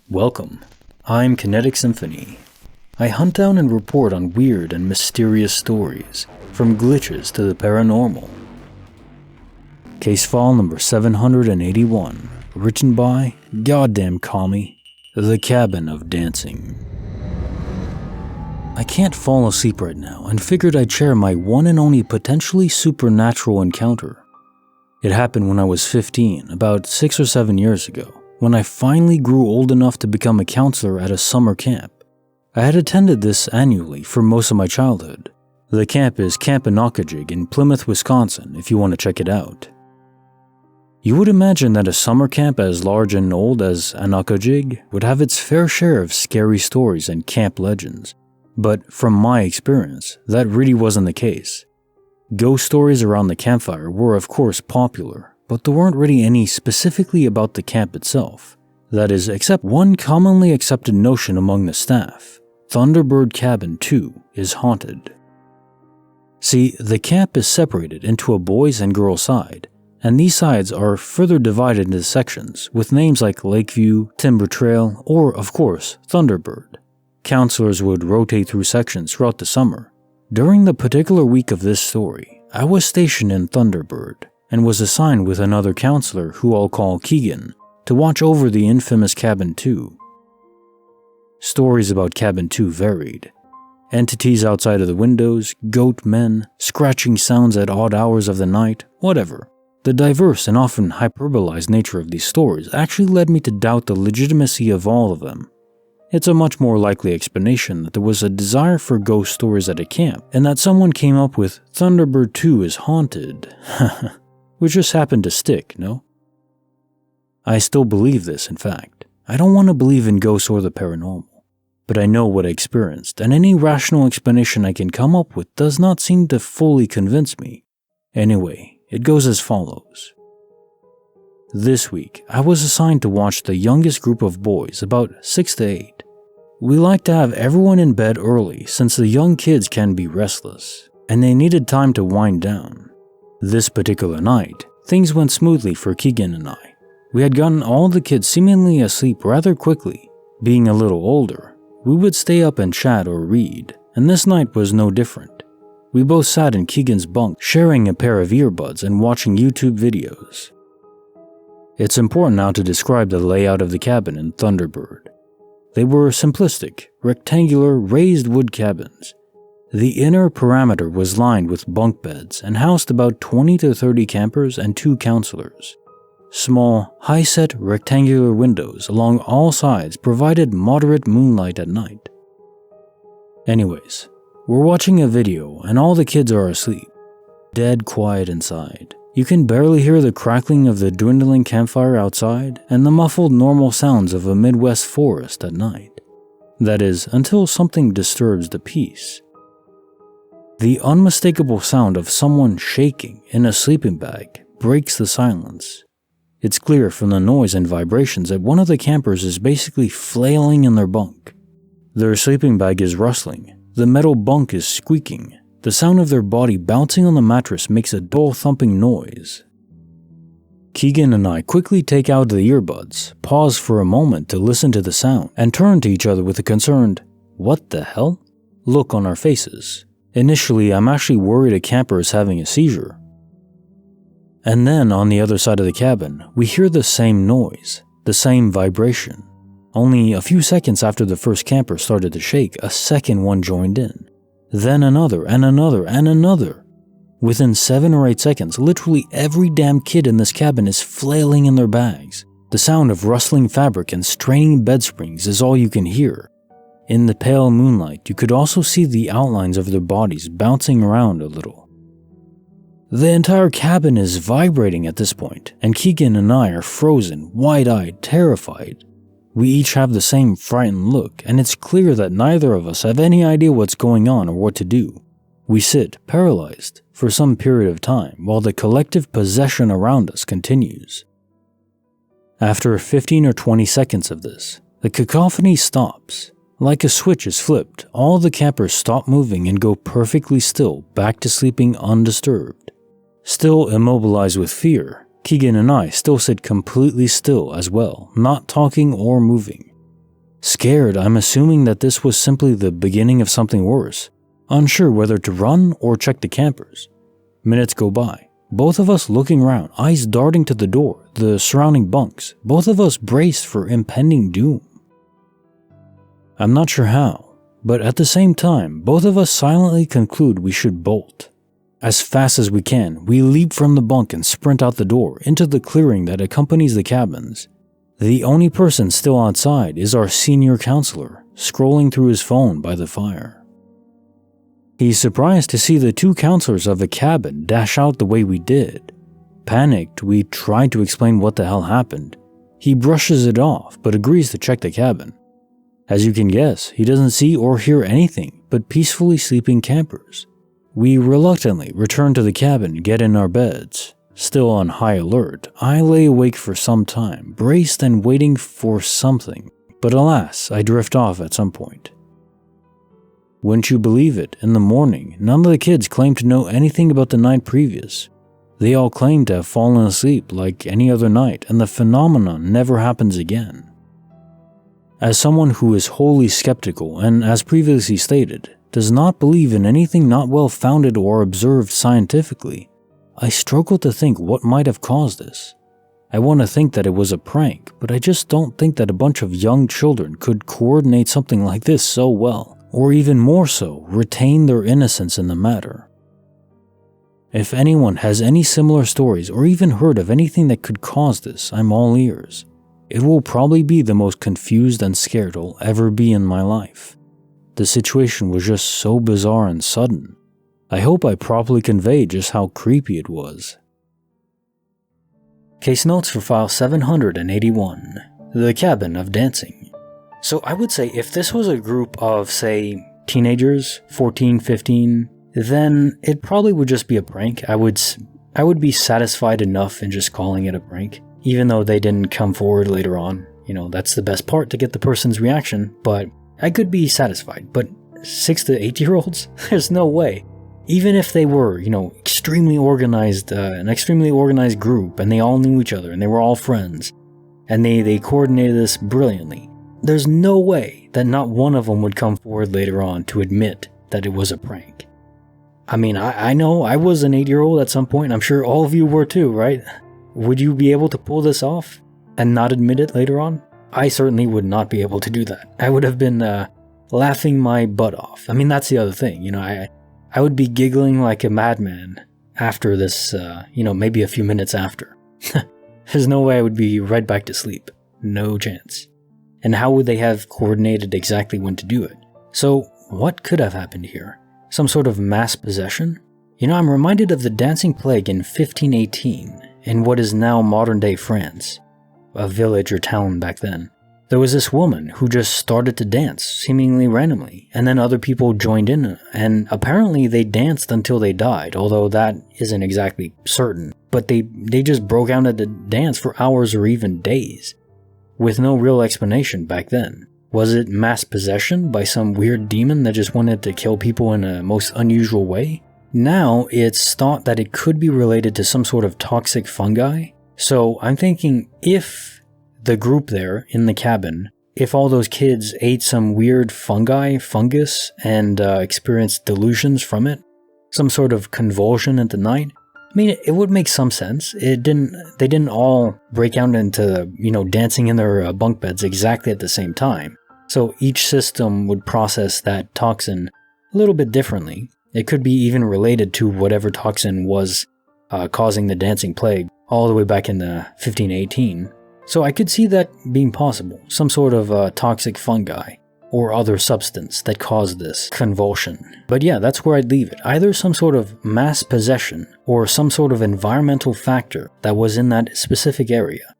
Welcome, I'm Kinetic Symphony. I hunt down and report on weird and mysterious stories, from glitches to the paranormal. Case file number 781, written by GoddamnCommie, The Cabin of Dancing. I can't fall asleep right now and figured I'd share my one and only potentially supernatural encounter. It happened when I was 15, about 6 or 7 years ago, when I finally grew old enough to become a counselor at a summer camp. I had attended this annually for most of my childhood. The camp is Camp Anokajig in Plymouth, Wisconsin, if you want to check it out. You would imagine that a summer camp as large and old as Anokajig would have its fair share of scary stories and camp legends, but from my experience, that really wasn't the case. Ghost stories around the campfire were of course popular, but there weren't really any specifically about the camp itself. That is, except one commonly accepted notion among the staff: Thunderbird Cabin 2 is haunted. See, the camp is separated into a boys and girls side, and these sides are further divided into sections with names like Lakeview, Timber Trail, or, of course, Thunderbird. Counselors would rotate through sections throughout the summer. During the particular week of this story, I was stationed in Thunderbird and was assigned with another counselor who I'll call Keegan to watch over the infamous Cabin 2. Stories about Cabin 2 varied. Entities outside of the windows, goat men, scratching sounds at odd hours of the night, whatever. The diverse and often hyperbolized nature of these stories actually led me to doubt the legitimacy of all of them. It's a much more likely explanation that there was a desire for ghost stories at a camp, and that someone came up with Thunderbird 2 is haunted, which just happened to stick, no? I still believe this, in fact. I don't want to believe in ghosts or the paranormal, but I know what I experienced, and any rational explanation I can come up with does not seem to fully convince me. Anyway, it goes as follows. This week, I was assigned to watch the youngest group of boys, about 6 to 8. We like to have everyone in bed early since the young kids can be restless, and they needed time to wind down. This particular night, things went smoothly for Keegan and I. We had gotten all the kids seemingly asleep rather quickly. Being a little older, we would stay up and chat or read, and this night was no different. We both sat in Keegan's bunk, sharing a pair of earbuds and watching YouTube videos. It's important now to describe the layout of the cabin in Thunderbird. They were simplistic, rectangular, raised wood cabins. The inner perimeter was lined with bunk beds and housed about 20 to 30 campers and 2 counselors. Small, high-set rectangular windows along all sides provided moderate moonlight at night. Anyways, we're watching a video and all the kids are asleep. Dead quiet inside. You can barely hear the crackling of the dwindling campfire outside and the muffled normal sounds of a Midwest forest at night. That is, until something disturbs the peace. The unmistakable sound of someone shaking in a sleeping bag breaks the silence. It's clear from the noise and vibrations that one of the campers is basically flailing in their bunk. Their sleeping bag is rustling, the metal bunk is squeaking. The sound of their body bouncing on the mattress makes a dull thumping noise. Keegan and I quickly take out the earbuds, pause for a moment to listen to the sound, and turn to each other with a concerned, "What the hell?" look on our faces. Initially, I'm actually worried a camper is having a seizure. And then, on the other side of the cabin, we hear the same noise, the same vibration. Only a few seconds after the first camper started to shake, a second one joined in. Then another, and another, and another. Within 7 or 8 seconds, literally every damn kid in this cabin is flailing in their bags. The sound of rustling fabric and straining bed springs is all you can hear. In the pale moonlight, you could also see the outlines of their bodies bouncing around a little. The entire cabin is vibrating at this point, and Keegan and I are frozen, wide-eyed, terrified. We each have the same frightened look, and it's clear that neither of us have any idea what's going on or what to do. We sit, paralyzed, for some period of time while the collective possession around us continues. After 15 or 20 seconds of this, the cacophony stops. Like a switch is flipped, all the campers stop moving and go perfectly still, back to sleeping undisturbed. Still immobilized with fear, Keegan and I still sit completely still as well, not talking or moving. Scared, I'm assuming that this was simply the beginning of something worse, unsure whether to run or check the campers. Minutes go by, both of us looking around, eyes darting to the door, the surrounding bunks, both of us braced for impending doom. I'm not sure how, but at the same time, both of us silently conclude we should bolt. As fast as we can, we leap from the bunk and sprint out the door into the clearing that accompanies the cabins. The only person still outside is our senior counselor, scrolling through his phone by the fire. He's surprised to see the two counselors of the cabin dash out the way we did. Panicked, we try to explain what the hell happened. He brushes it off, but agrees to check the cabin. As you can guess, he doesn't see or hear anything but peacefully sleeping campers. We reluctantly return to the cabin and get in our beds. Still on high alert, I lay awake for some time, braced and waiting for something, but alas, I drift off at some point. Wouldn't you believe it, in the morning, none of the kids claimed to know anything about the night previous. They all claimed to have fallen asleep like any other night, and the phenomenon never happens again. As someone who is wholly skeptical and, as previously stated, does not believe in anything not well founded or observed scientifically, I struggle to think what might have caused this. I want to think that it was a prank, but I just don't think that a bunch of young children could coordinate something like this so well, or even more so, retain their innocence in the matter. If anyone has any similar stories or even heard of anything that could cause this, I'm all ears. It will probably be the most confused and scared I'll ever be in my life. The situation was just so bizarre and sudden. I hope I properly conveyed just how creepy it was. Case notes for file 781, The Cabin of Dancing. So I would say if this was a group of, say, teenagers, 14, 15, then it probably would just be a prank. I would be satisfied enough in just calling it a prank, even though they didn't come forward later on. You know, that's the best part, to get the person's reaction, but I could be satisfied. But 6 to 8-year-olds? There's no way. Even if they were, extremely organized, an extremely organized group, and they all knew each other, and they were all friends, and they coordinated this brilliantly, there's no way that not one of them would come forward later on to admit that it was a prank. I mean, I know I was an 8-year-old at some point, I'm sure all of you were too, right? Would you be able to pull this off and not admit it later on? I certainly would not be able to do that. I would have been laughing my butt off. I mean, that's the other thing, I would be giggling like a madman after this, maybe a few minutes after. There's no way I would be right back to sleep. No chance. And how would they have coordinated exactly when to do it? So, what could have happened here? Some sort of mass possession? I'm reminded of the dancing plague in 1518, in what is now modern-day France, a village or town back then. There was this woman who just started to dance, seemingly randomly, and then other people joined in, and apparently they danced until they died, although that isn't exactly certain. But they just broke out into dance for hours or even days, with no real explanation back then. Was it mass possession by some weird demon that just wanted to kill people in a most unusual way? Now it's thought that it could be related to some sort of toxic fungi. So I'm thinking, if the group there in the cabin, if all those kids ate some weird fungus, and experienced delusions from it, some sort of convulsion at the night, I mean, it would make some sense. They didn't all break out into, dancing in their bunk beds exactly at the same time. So each system would process that toxin a little bit differently. It could be even related to whatever toxin was causing the dancing plague all the way back in 1518. So I could see that being possible, some sort of toxic fungi or other substance that caused this convulsion. But yeah, that's where I'd leave it. Either some sort of mass possession or some sort of environmental factor that was in that specific area.